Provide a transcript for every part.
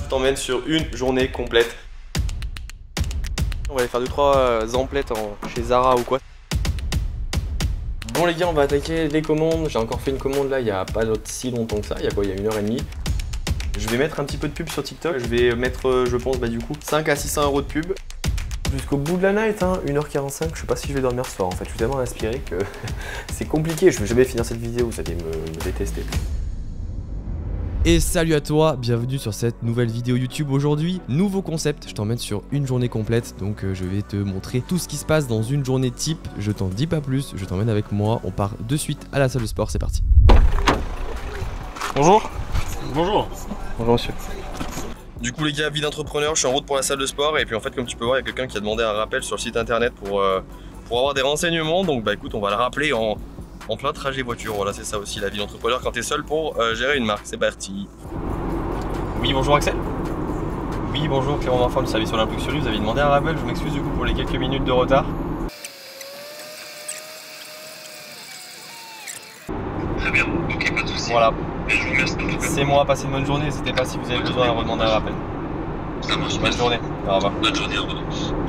je t'emmène sur une journée complète. On va aller faire 2-3 emplettes chez Zara ou quoi. Bon les gars, on va attaquer les commandes. J'ai encore fait une commande là il n'y a pas si longtemps que ça, il y a quoi, il y a 1h30. Je vais mettre un petit peu de pub sur TikTok, je vais mettre je pense du coup 5 à 600 € de pub. Jusqu'au bout de la night, hein, 1h45, je sais pas si je vais dormir ce soir en fait, je suis tellement inspiré que c'est compliqué, je vais jamais finir cette vidéo, vous allez me détester. Et salut à toi, bienvenue sur cette nouvelle vidéo YouTube. Aujourd'hui, nouveau concept, je t'emmène sur une journée complète, donc je vais te montrer tout ce qui se passe dans une journée type. Je t'en dis pas plus, je t'emmène avec moi, on part de suite à la salle de sport, c'est parti. Bonjour. Bonjour. Bonjour monsieur. Du coup les gars, vie d'entrepreneur, je suis en route pour la salle de sport et puis en fait comme tu peux voir, il y a quelqu'un qui a demandé un rappel sur le site internet pour avoir des renseignements. Donc bah écoute, on va le rappeler en plein trajet voiture. Voilà, c'est ça aussi la vie d'entrepreneur quand tu es seul pour gérer une marque. C'est parti. Oui, bonjour Axel. Oui, bonjour, Clément Marfam du service Olympique sur lui. Vous avez demandé un rappel, je m'excuse du coup pour les quelques minutes de retard. Très bien, ok, pas de soucis. Voilà. Et je vous remercie en tout cas. C'est moi, passez une bonne journée. N'hésitez pas si vous avez besoin de redemander un rappel. Ça marche. Bonne journée. Au revoir. Bonne journée, au revoir.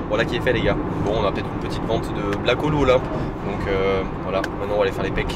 Voilà qui est fait les gars. Bon, on a peut-être une petite vente de Black Holo là. Donc voilà, maintenant on va aller faire les pecs.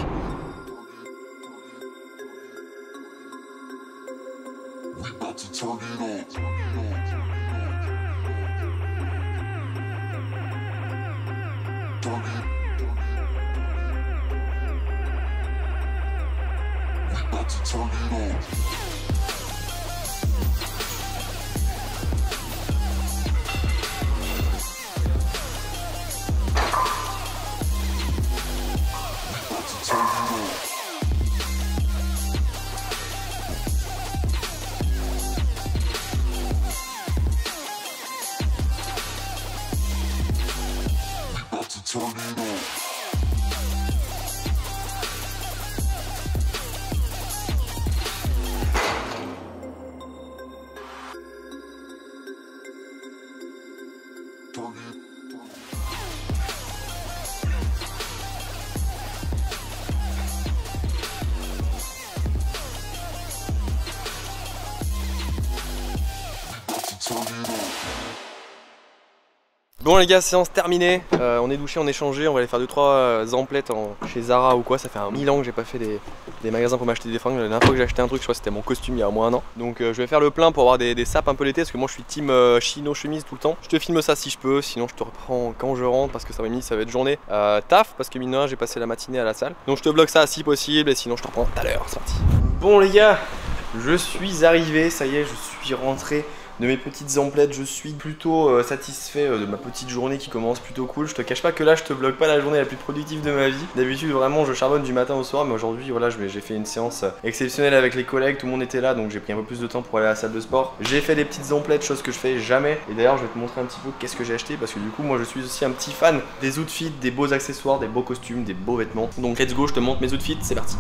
Bon les gars, séance terminée, on est douché, on est changé, on va aller faire 2-3 emplettes chez Zara ou quoi. Ça fait 1000 ans que j'ai pas fait des magasins pour m'acheter des fringues. La dernière fois que j'ai acheté un truc, je crois que c'était mon costume il y a au moins un an. Donc je vais faire le plein pour avoir des sapes un peu l'été, parce que moi je suis team chino chemise tout le temps. Je te filme ça si je peux, sinon je te reprends quand je rentre, parce que ça va être journée taf, parce que mine de rien j'ai passé la matinée à la salle. Donc je te bloque ça si possible, et sinon je te reprends tout à l'heure, c'est parti. Bon les gars, je suis arrivé, ça y est, je suis rentré de mes petites emplettes, je suis plutôt satisfait de ma petite journée qui commence plutôt cool. Je te cache pas que là je te vlog pas la journée la plus productive de ma vie. D'habitude vraiment je charbonne du matin au soir, mais aujourd'hui voilà, j'ai fait une séance exceptionnelle avec les collègues, tout le monde était là, donc j'ai pris un peu plus de temps pour aller à la salle de sport. J'ai fait des petites emplettes, chose que je fais jamais, et d'ailleurs je vais te montrer un petit peu qu'est-ce que j'ai acheté, parce que du coup moi je suis aussi un petit fan des outfits, des beaux accessoires, des beaux costumes, des beaux vêtements. Donc let's go, je te montre mes outfits, c'est parti.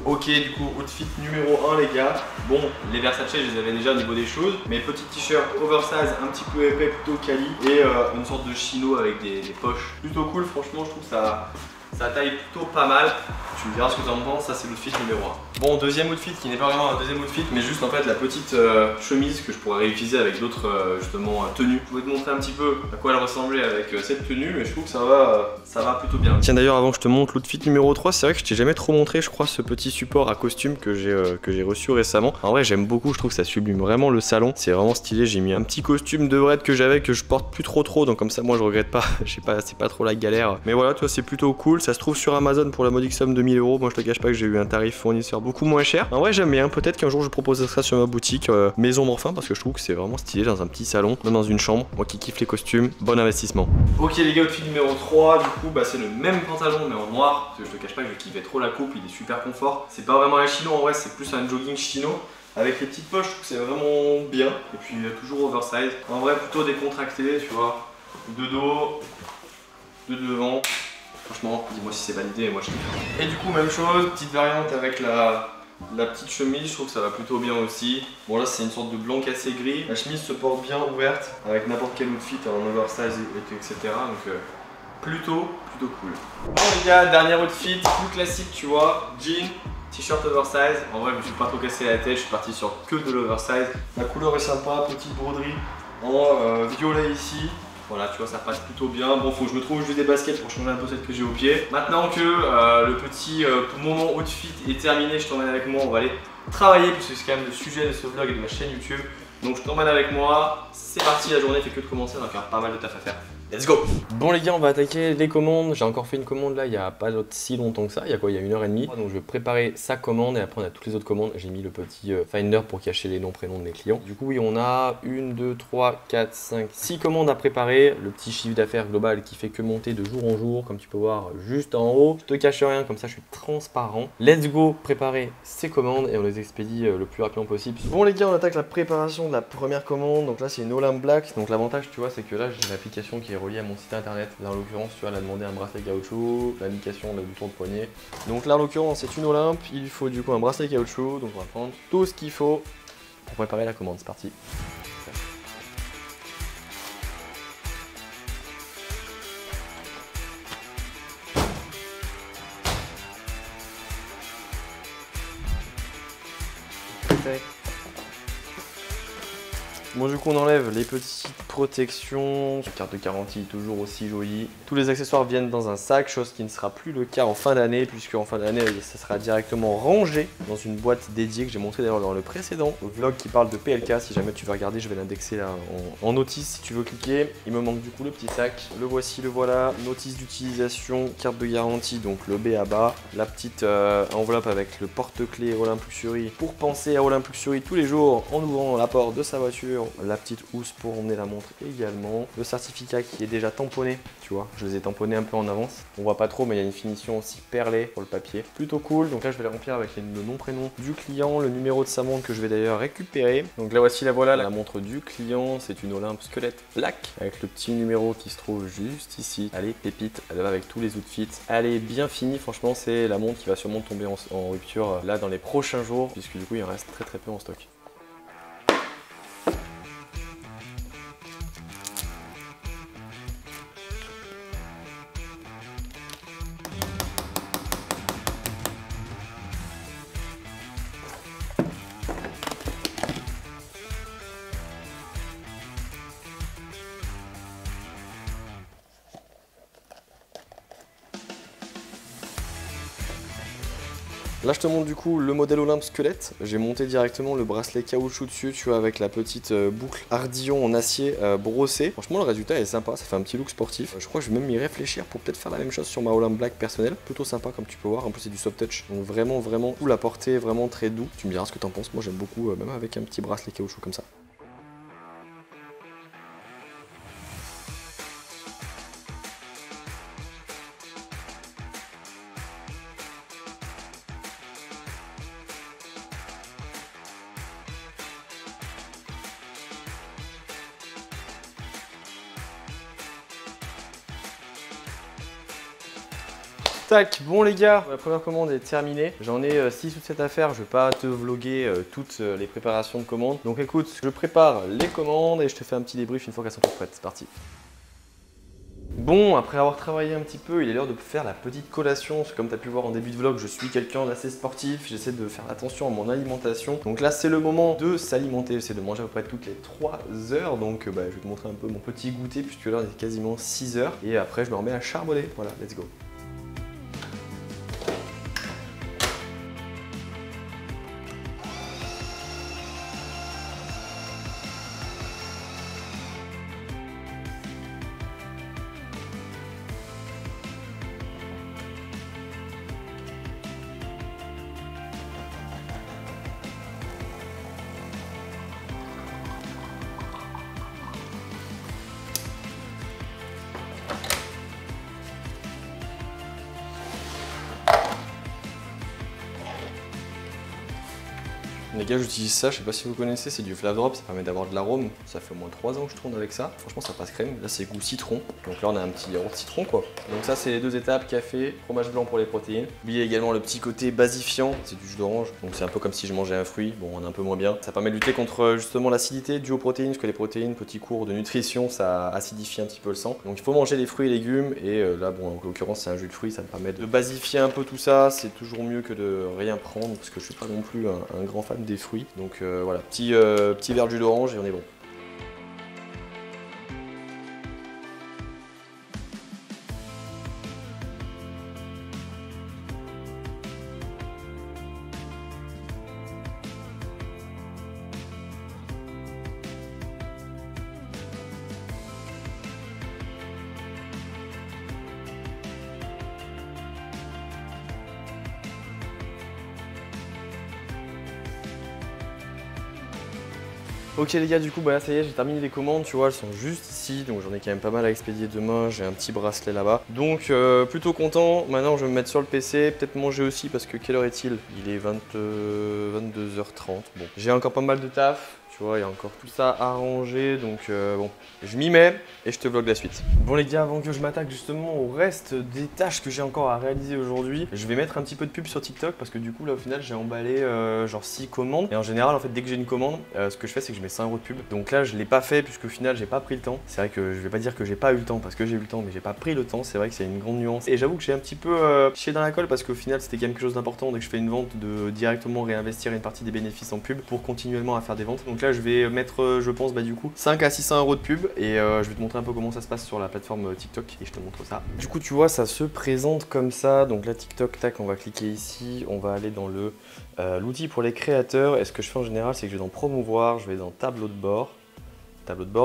Ok, du coup, outfit numéro 1 les gars. Bon, les Versace je les avais déjà au niveau des choses. Mes petits t-shirts oversize, un petit peu épais, plutôt quali. Et une sorte de chino avec des poches. Plutôt cool, franchement, je trouve que ça taille plutôt pas mal. Tu me diras ce que tu en penses, ça c'est l'outfit numéro 1. Bon, deuxième outfit qui n'est pas vraiment un deuxième outfit, mais juste en fait la petite chemise que je pourrais réutiliser avec d'autres justement tenues. Je voulais te montrer un petit peu à quoi elle ressemblait avec cette tenue, mais je trouve que ça va plutôt bien. Tiens d'ailleurs, avant que je te montre l'outfit numéro 3, c'est vrai que je t'ai jamais trop montré, je crois, ce petit support à costume que j'ai reçu récemment. En vrai j'aime beaucoup, je trouve que ça sublime vraiment le salon, c'est vraiment stylé. J'ai mis un petit costume de Brett que j'avais, que je porte plus trop, donc comme ça moi je regrette pas, je sais pas, c'est pas trop la galère. Mais voilà, toi c'est plutôt cool, ça se trouve sur Amazon pour la modique somme de 1000 €. Moi je te cache pas que j'ai eu un tarif fournisseur beaucoup moins cher. En vrai j'aime bien, peut-être qu'un jour je proposerai ça sur ma boutique Maison Morphin, parce que je trouve que c'est vraiment stylé dans un petit salon, même dans une chambre. Moi qui kiffe les costumes, bon investissement. Ok les gars, outfit numéro 3, du coup bah c'est le même pantalon mais en noir, parce que je te cache pas que je kiffais trop la coupe, il est super confort. C'est pas vraiment un chino en vrai, c'est plus un jogging chino. Avec les petites poches, je trouve que c'est vraiment bien. Et puis toujours oversize. En vrai plutôt décontracté, tu vois. De dos, de devant. Franchement, dis-moi si c'est validé, moi je kiffe. Et du coup, même chose, petite variante avec la petite chemise, je trouve que ça va plutôt bien aussi. Bon là c'est une sorte de blanc cassé gris. La chemise se porte bien ouverte avec n'importe quel outfit en oversize etc. Donc plutôt cool. Bon les gars, dernier outfit, plus classique tu vois, jean, T-shirt oversize, en vrai je me suis pas trop cassé la tête, je suis parti sur que de l'oversize. La couleur est sympa, petite broderie en violet ici. Voilà, tu vois, ça passe plutôt bien. Bon, faut que je me trouve juste des baskets pour changer un peu celle que j'ai au pied. Maintenant que le petit moment outfit est terminé, je t'emmène avec moi, on va aller travailler puisque c'est quand même le sujet de ce vlog et de ma chaîne YouTube. Donc je t'emmène avec moi, c'est parti, la journée fait que de commencer, donc il y a pas mal de taf à faire. Let's go! Bon les gars, on va attaquer les commandes. J'ai encore fait une commande là il n'y a pas si longtemps que ça, il y a quoi? Il y a 1h30. Donc je vais préparer sa commande et après on a toutes les autres commandes. J'ai mis le petit Finder pour cacher les noms, prénoms de mes clients. Du coup oui, on a 1, 2, 3, 4, 5, 6 commandes à préparer. Le petit chiffre d'affaires global qui fait que monter de jour en jour, comme tu peux voir juste en haut. Je te cache rien, comme ça je suis transparent. Let's go préparer ces commandes et on les expédie le plus rapidement possible. Bon les gars, on attaque la préparation de la première commande. Donc là c'est une Olympe Black. Donc l'avantage tu vois c'est que là j'ai l'application qui est reliée à mon site internet. Là en l'occurrence tu vois, elle a demandé un bracelet caoutchouc, l'indication du bouton de poignet. Donc là en l'occurrence c'est une Olympe, il lui faut du coup un bracelet caoutchouc. Donc on va prendre tout ce qu'il faut pour préparer la commande, c'est parti. Bon du coup on enlève les petites protections, carte de garantie toujours aussi jolie. Tous les accessoires viennent dans un sac, chose qui ne sera plus le cas en fin d'année, puisque en fin d'année ça sera directement rangé dans une boîte dédiée que j'ai montré d'ailleurs dans le précédent vlog qui parle de PLK. Si jamais tu veux regarder, je vais l'indexer là en notice si tu veux cliquer. Il me manque du coup le petit sac, le voici, le voilà, notice d'utilisation, carte de garantie, donc le B à bas, la petite enveloppe avec le porte-clés Olympe Luxury pour penser à Olympe Luxury tous les jours en ouvrant la porte de sa voiture. La petite housse pour emmener la montre également. Le certificat qui est déjà tamponné, tu vois, je les ai tamponnés un peu en avance. On voit pas trop mais il y a une finition aussi perlée pour le papier. Plutôt cool, donc là je vais les remplir avec le nom, prénom du client, le numéro de sa montre que je vais d'ailleurs récupérer. Donc là voici la voilà, la montre du client, c'est une Olympe Squelette Black avec le petit numéro qui se trouve juste ici. Allez, pépite, elle va avec tous les outfits. Elle est bien finie, franchement c'est la montre qui va sûrement tomber en rupture là dans les prochains jours, puisque du coup il en reste très peu en stock. Là je te montre du coup le modèle Olympe Squelette. J'ai monté directement le bracelet caoutchouc dessus, tu vois, avec la petite boucle ardillon en acier brossé. Franchement le résultat est sympa, ça fait un petit look sportif. Je crois que je vais même y réfléchir pour peut-être faire la même chose sur ma Olympe Black personnelle. Plutôt sympa comme tu peux voir, en plus c'est du soft touch. Donc vraiment tout la portée, vraiment très doux. Tu me diras ce que t'en penses, moi j'aime beaucoup, même avec un petit bracelet caoutchouc comme ça. Tac, bon les gars, la première commande est terminée. J'en ai 6 ou 7 à faire, je vais pas te vloguer toutes les préparations de commandes. Donc écoute, je prépare les commandes et je te fais un petit débrief une fois qu'elles sont toutes prêtes. C'est parti. Bon, après avoir travaillé un petit peu, il est l'heure de faire la petite collation. Parce que comme tu as pu voir en début de vlog, je suis quelqu'un d'assez sportif. J'essaie de faire attention à mon alimentation. Donc là, c'est le moment de s'alimenter. J'essaie de manger à peu près toutes les 3 heures. Donc je vais te montrer un peu mon petit goûter puisque l'heure est quasiment 6 heures. Et après, je me remets à charbonner. Voilà, let's go. gars, j'utilise ça, je sais pas si vous connaissez, c'est du Flav Drop, ça permet d'avoir de l'arôme. Ça fait au moins 3 ans que je tourne avec ça. Franchement, ça passe crème. Là, c'est goût citron. Donc là, on a un petit yaourt citron, quoi. Donc ça, c'est les 2 étapes, café, fromage blanc pour les protéines. Oubliez également le petit côté basifiant, c'est du jus d'orange. Donc c'est un peu comme si je mangeais un fruit. Bon, on est un peu moins bien. Ça permet de lutter contre justement l'acidité due aux protéines, parce que les protéines, petit cours de nutrition, ça acidifie un petit peu le sang. Donc il faut manger des fruits et légumes. Et là, bon, en l'occurrence, c'est un jus de fruits, ça me permet de basifier un peu tout ça. C'est toujours mieux que de rien prendre, parce que je suis pas non plus un grand fan des fruits. Donc voilà, petit verre de jus d'orange et on est bon. Ok les gars, du coup bah là ça y est, j'ai terminé les commandes, tu vois, elles sont juste ici, donc j'en ai quand même pas mal à expédier demain, j'ai un petit bracelet là-bas. Donc plutôt content, maintenant je vais me mettre sur le PC, peut-être manger aussi parce que quelle heure est-il? Il est 22h30, bon. J'ai encore pas mal de taf. Tu vois, il y a encore tout ça à ranger, donc bon, je m'y mets et je te vlog la suite. Bon les gars, avant que je m'attaque justement au reste des tâches que j'ai encore à réaliser aujourd'hui, je vais mettre un petit peu de pub sur TikTok parce que du coup là au final j'ai emballé genre 6 commandes. Et en général en fait dès que j'ai une commande, ce que je fais c'est que je mets 5 € de pub. Donc là je l'ai pas fait puisqu'au final j'ai pas pris le temps. C'est vrai que je vais pas dire que j'ai pas eu le temps parce que j'ai eu le temps mais j'ai pas pris le temps, c'est vrai que c'est une grande nuance. Et j'avoue que j'ai un petit peu chié dans la colle parce qu'au final c'était quand même quelque chose d'important dès que je fais une vente de directement réinvestir une partie des bénéfices en pub pour continuellement à faire des ventes. Donc là je vais mettre je pense bah du coup 5 à 600 € de pub et je vais te montrer un peu comment ça se passe sur la plateforme TikTok et je te montre ça. Du coup tu vois ça se présente comme ça, donc là TikTok, tac, on va cliquer ici, on va aller dans le l'outil pour les créateurs et ce que je fais en général c'est que je vais dans promouvoir, je vais dans tableau de bord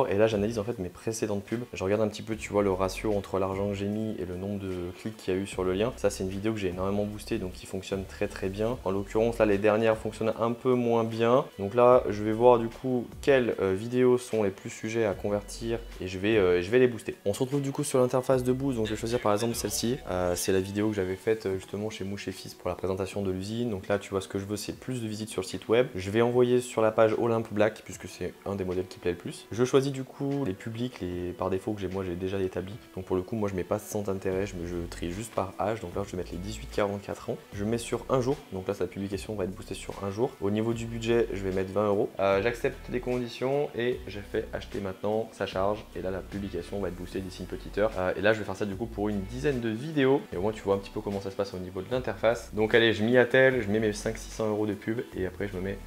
et là j'analyse en fait mes précédentes pubs. Je regarde un petit peu tu vois le ratio entre l'argent que j'ai mis et le nombre de clics qu'il y a eu sur le lien. Ça c'est une vidéo que j'ai énormément boosté donc qui fonctionne très bien. En l'occurrence là les dernières fonctionnent un peu moins bien. Donc là je vais voir du coup quelles vidéos sont les plus sujets à convertir et je vais les booster. On se retrouve du coup sur l'interface de boost, donc je vais choisir par exemple celle-ci. C'est la vidéo que j'avais faite justement chez Mouche et Fils pour la présentation de l'usine. Donc là tu vois ce que je veux c'est plus de visites sur le site web. Je vais envoyer sur la page Olympe Black puisque c'est un des modèles qui plaît le plus. Je choisis du coup les publics, par défaut que j'ai déjà établi. Donc pour le coup, moi je mets pas centre d'intérêt, je trie juste par âge. Donc là je vais mettre les 18-44 ans. Je mets sur un jour, donc là sa publication va être boostée sur un jour. Au niveau du budget, je vais mettre 20 €. J'accepte les conditions et j'ai fait acheter maintenant, ça charge. Et là la publication va être boostée d'ici une petite heure. Et là je vais faire ça du coup pour une dizaine de vidéos. Et au moins tu vois un petit peu comment ça se passe au niveau de l'interface. Donc allez, je m'y attelle, je mets mes 500-600 € de pub et après je me mets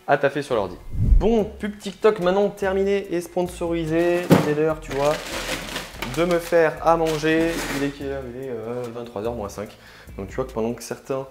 à taffer sur l'ordi. Bon, pub TikTok maintenant terminé et sponsorisé. C'est l'heure, tu vois, de me faire à manger. Il est quelle heure? Il est 23h moins 5. Donc tu vois que pendant que certains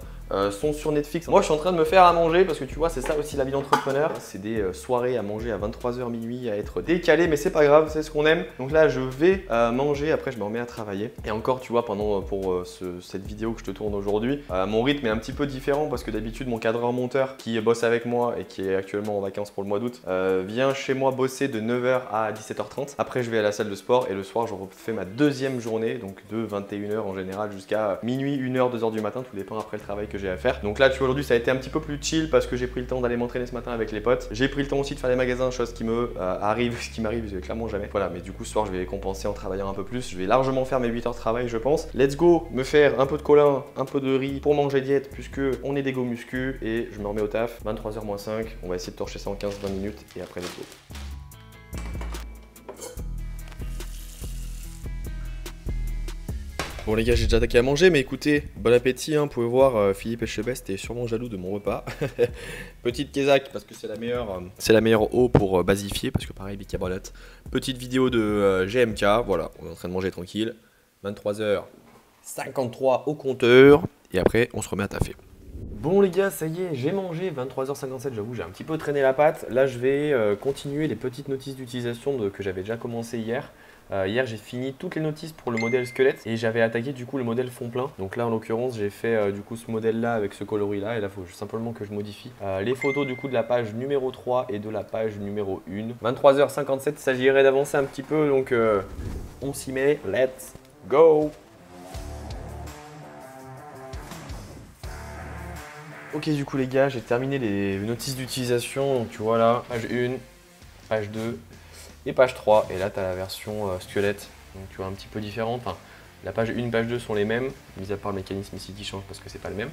sont sur Netflix, moi je suis en train de me faire à manger parce que tu vois c'est ça aussi la vie d'entrepreneur. C'est des soirées à manger à 23h minuit, à être décalé, mais c'est pas grave, c'est ce qu'on aime. Donc là je vais manger, après je me remets à travailler. Et encore tu vois pour cette vidéo que je te tourne aujourd'hui, mon rythme est un petit peu différent parce que d'habitude mon cadreur monteur qui bosse avec moi et qui est actuellement en vacances pour le mois d'août vient chez moi bosser de 9h à 17h30. Après je vais à la salle de sport et le soir je refais ma deuxième journée, donc de 21h en général jusqu'à minuit, 1h, 2h du matin, tout dépend après le travail que j'ai à faire. Donc là tu vois aujourd'hui ça a été un petit peu plus chill parce que j'ai pris le temps d'aller m'entraîner ce matin avec les potes. J'ai pris le temps aussi de faire les magasins, chose qui me arrive, ce qui m'arrive clairement jamais. Voilà, mais du coup ce soir je vais compenser en travaillant un peu plus. Je vais largement faire mes 8 heures de travail je pense. Let's go me faire un peu de colin, un peu de riz pour manger diète puisque on est des go muscu et je me remets au taf. 23h moins 5, on va essayer de torcher ça en 15-20 minutes et après let's go. Bon les gars, j'ai déjà attaqué à manger, mais écoutez, bon appétit, hein, vous pouvez voir, Philippe Etchebest est sûrement jaloux de mon repas. Petite quesac, parce que c'est la meilleure eau pour basifier, parce que pareil, bicarbonate. Petite vidéo de GMK, voilà, on est en train de manger tranquille. 23h53 au compteur, et après on se remet à taffer. Bon les gars, ça y est, j'ai mangé, 23h57, j'avoue j'ai un petit peu traîné la patte. Là je vais continuer les petites notices d'utilisation que j'avais déjà commencé hier. Hier j'ai fini toutes les notices pour le modèle squelette et j'avais attaqué du coup le modèle fond plein. Donc là en l'occurrence j'ai fait du coup ce modèle là avec ce coloris là et là il faut simplement que je modifie les photos du coup de la page numéro 3 et de la page numéro 1. 23h57, il s'agirait d'avancer un petit peu donc on s'y met, let's go! Ok, du coup les gars, j'ai terminé les notices d'utilisation. Donc tu vois là, page 1, page 2 et page 3. Et là, tu as la version squelette. Donc tu vois un petit peu différente. Enfin, la page 1 page 2 sont les mêmes, mis à part le mécanisme ici qui change parce que c'est pas le même.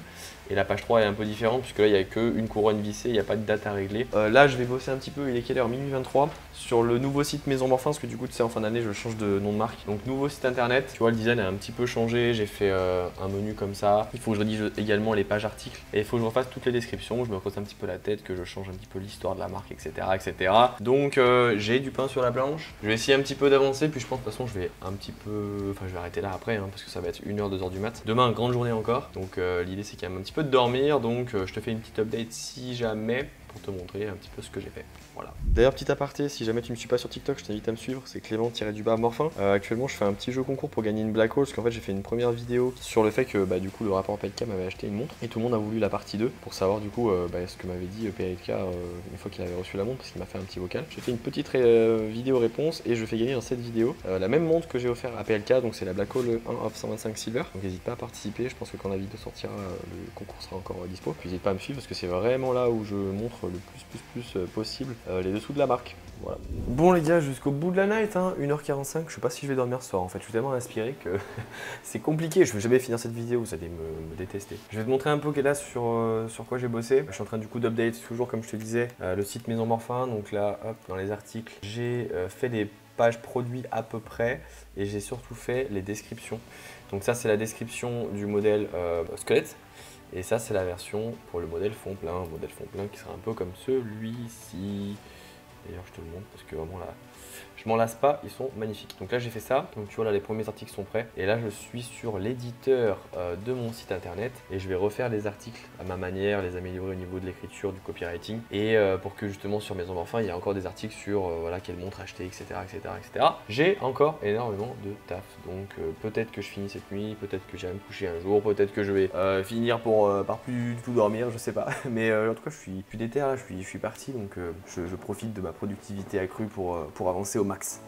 Et la page 3 est un peu différente puisque là il n'y a qu'une couronne vissée, il n'y a pas de date à régler. Là je vais bosser un petit peu, il est quelle heure? Minuit 23 sur le nouveau site Maison Morphin, parce que du coup tu sais en fin d'année je change de nom de marque. Donc nouveau site internet, tu vois le design a un petit peu changé, j'ai fait un menu comme ça. Il faut que je rédige également les pages articles et il faut que je refasse toutes les descriptions, je me creuse un petit peu la tête, que je change un petit peu l'histoire de la marque, etc. etc. Donc j'ai du pain sur la planche, je vais essayer un petit peu d'avancer, puis je pense de toute façon je vais un petit peu, enfin je vais arrêter là après hein, parce que ça va être 1h, 2h du mat. Demain, grande journée encore, donc l'idée c'est quand même un petit peu de dormir, donc je te fais une petite update si jamais, pour te montrer un petit peu ce que j'ai fait. Voilà. D'ailleurs, petit aparté, si jamais tu ne me suis pas sur TikTok, je t'invite à me suivre, c'est Clément-Morphin. Actuellement, je fais un petit jeu concours pour gagner une Black Hole, parce qu'en fait, j'ai fait une première vidéo sur le fait que bah, du coup, le rapport PLK m'avait acheté une montre, et tout le monde a voulu la partie 2 pour savoir du coup ce que m'avait dit PLK une fois qu'il avait reçu la montre, parce qu'il m'a fait un petit vocal. J'ai fait une petite vidéo réponse et je fais gagner dans cette vidéo la même montre que j'ai offert à PLK, donc c'est la Black Hole 1 of 125 Silver. Donc n'hésite pas à participer, je pense que quand la vidéo sortira, le concours sera encore dispo. Puis n'hésite pas à me suivre parce que c'est vraiment là où je montre le plus possible les dessous de la marque. Voilà. Bon les gars, jusqu'au bout de la night, hein, 1h45, je sais pas si je vais dormir ce soir en fait, je suis tellement inspiré que c'est compliqué, je vais jamais finir cette vidéo, vous allez me détester. Je vais te montrer un peu là sur quoi j'ai bossé. Je suis en train du coup d'update toujours comme je te disais le site Maison Morphin, donc là hop dans les articles j'ai fait des pages produits à peu près et j'ai surtout fait les descriptions. Donc ça c'est la description du modèle squelette. Et ça c'est la version pour le modèle fond plein, qui sera un peu comme celui-ci. D'ailleurs je te le montre parce que vraiment là, je m'en lasse pas, ils sont magnifiques. Donc là j'ai fait ça, donc tu vois là les premiers articles sont prêts. Et là je suis sur l'éditeur de mon site internet et je vais refaire les articles à ma manière, les améliorer au niveau de l'écriture, du copywriting. Et pour que justement sur Maison Morphin il y a encore des articles sur voilà quelle montre acheter, etc. etc. J'ai encore énormément de taf. Donc peut-être que je finis cette nuit, peut-être que j'irai me coucher un jour, peut-être que je vais finir par plus du tout dormir, je sais pas. Mais en tout cas je suis déter là, je suis parti, donc je profite de ma productivité accrue pour avancer au max.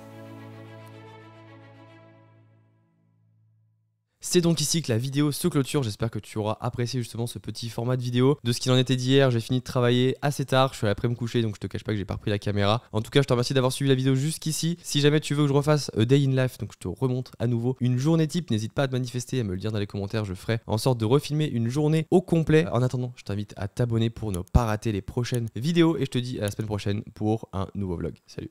C'est donc ici que la vidéo se clôture, j'espère que tu auras apprécié justement ce petit format de vidéo. De ce qu'il en était d'hier, j'ai fini de travailler assez tard, je suis allé après me coucher donc je te cache pas que j'ai pas repris la caméra. En tout cas je te remercie d'avoir suivi la vidéo jusqu'ici. Si jamais tu veux que je refasse A Day in Life, donc je te remonte à nouveau une journée type, n'hésite pas à te manifester, à me le dire dans les commentaires, je ferai en sorte de refilmer une journée au complet. En attendant, je t'invite à t'abonner pour ne pas rater les prochaines vidéos et je te dis à la semaine prochaine pour un nouveau vlog. Salut!